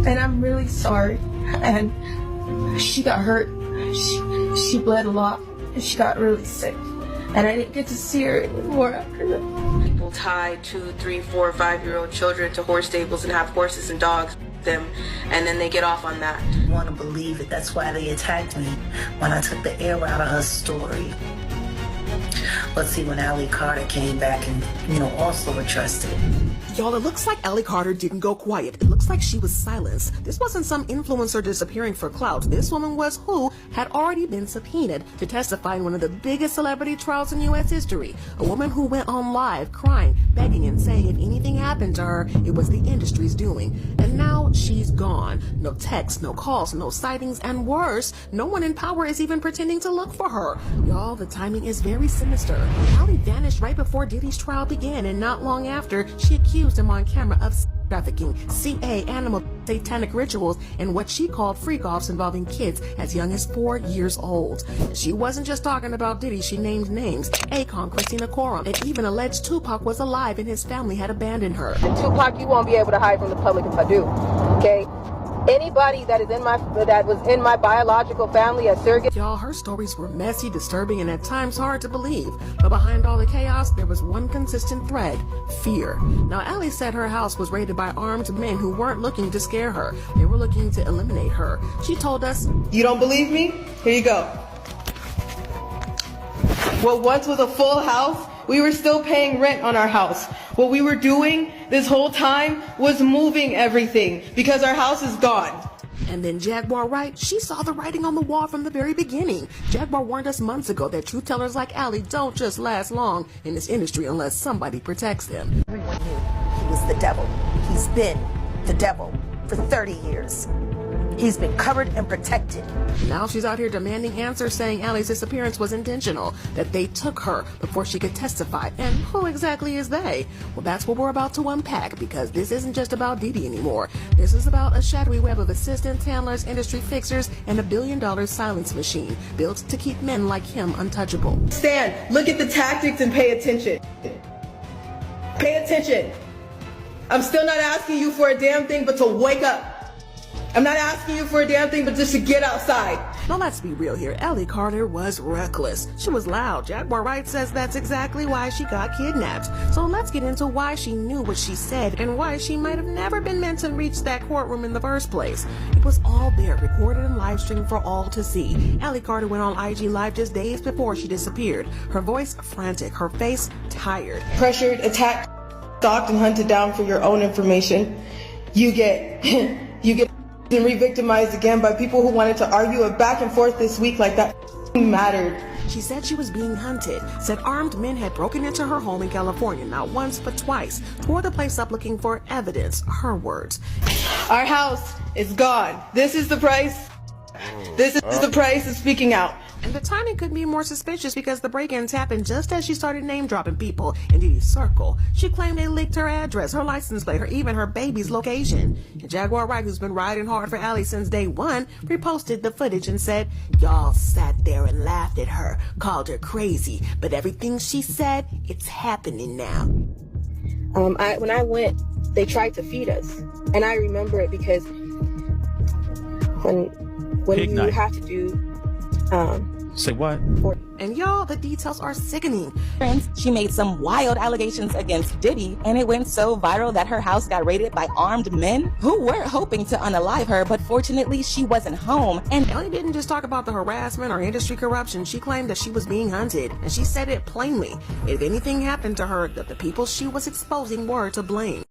and I'm really sorry. And she got hurt. She bled a lot, and she got really sick. And I didn't get to see her anymore after that. People tie 2, 3, 4, 5-year-old children to horse stables and have horses and dogs with them, and then they get off on that. I want to believe it. That's why they attacked me when I took the air out of her story. Let's see, when Allie Carter came back and, also addressed it. Y'all, it looks like Allie Carter didn't go quiet. It looks like she was silenced. This wasn't some influencer disappearing for clout. This woman was who had already been subpoenaed to testify in one of the biggest celebrity trials in U.S. history. A woman who went on live crying, begging, and saying if anything happened to her, it was the industry's doing. And now she's gone. No texts, no calls, no sightings, and worse, no one in power is even pretending to look for her. Y'all, the timing is very sinister. Allie vanished right before Diddy's trial began, and not long after, she accused him on camera of trafficking, CA, animal, satanic rituals, and what she called freak-offs involving kids as young as 4 years old. She wasn't just talking about Diddy, she named names: Akon, Christina Corum, and even alleged Tupac was alive and his family had abandoned her. And Tupac, you won't be able to hide from the public if I do, okay? Anybody that was in my biological family as surrogate. Y'all, her stories were messy, disturbing, and at times hard to believe. But behind all the chaos, there was one consistent thread: fear. Now, Allie said her house was raided by armed men who weren't looking to scare her. They were looking to eliminate her. She told us, "You don't believe me? Here you go. What once was a full house, we were still paying rent on our house. What we were doing this whole time was moving everything because our house is gone." And then Jaguar Wright, she saw the writing on the wall from the very beginning. Jaguar warned us months ago that truth tellers like Allie don't just last long in this industry unless somebody protects them. Everyone knew he was the devil. He's been the devil for 30 years. He's been covered and protected. Now she's out here demanding answers, saying Allie's disappearance was intentional, that they took her before she could testify. And who exactly is they? Well, that's what we're about to unpack, because this isn't just about Diddy anymore. This is about a shadowy web of assistants, handlers, industry fixers, and $1 billion silence machine built to keep men like him untouchable. Stand, look at the tactics and pay attention. Pay attention. I'm still not asking you for a damn thing but to wake up. I'm not asking you for a damn thing but just to get outside. Now let's be real here. Allie Carter was reckless. She was loud. Jaguar Wright says that's exactly why she got kidnapped. So let's get into why she knew what she said and why she might have never been meant to reach that courtroom in the first place. It was all there, recorded and live streamed for all to see. Allie Carter went on IG Live just days before she disappeared. Her voice frantic, her face tired. Pressured, attacked, stalked, and hunted down for your own information. You get and re-victimized again by people who wanted to argue it back and forth this week like that mattered. She said she was being hunted, said armed men had broken into her home in California, not once but twice, tore the place up looking for evidence, her words. Our house is gone. This is the price. This is the price of speaking out. And the timing couldn't be more suspicious because the break-ins happened just as she started name-dropping people in Diddy's circle. She claimed they leaked her address, her license plate, even her baby's location. And Jaguar Wright, who's been riding hard for Allie since day one, reposted the footage and said, "Y'all sat there and laughed at her, called her crazy, but everything she said, it's happening now." When I went, they tried to feed us, and I remember it because when you have to do say what? And y'all, the details are sickening. She made some wild allegations against Diddy, and it went so viral that her house got raided by armed men who were hoping to unalive her, but fortunately she wasn't home. And Allie didn't just talk about the harassment or industry corruption. She claimed that she was being hunted, and she said it plainly. If anything happened to her, that the people she was exposing were to blame.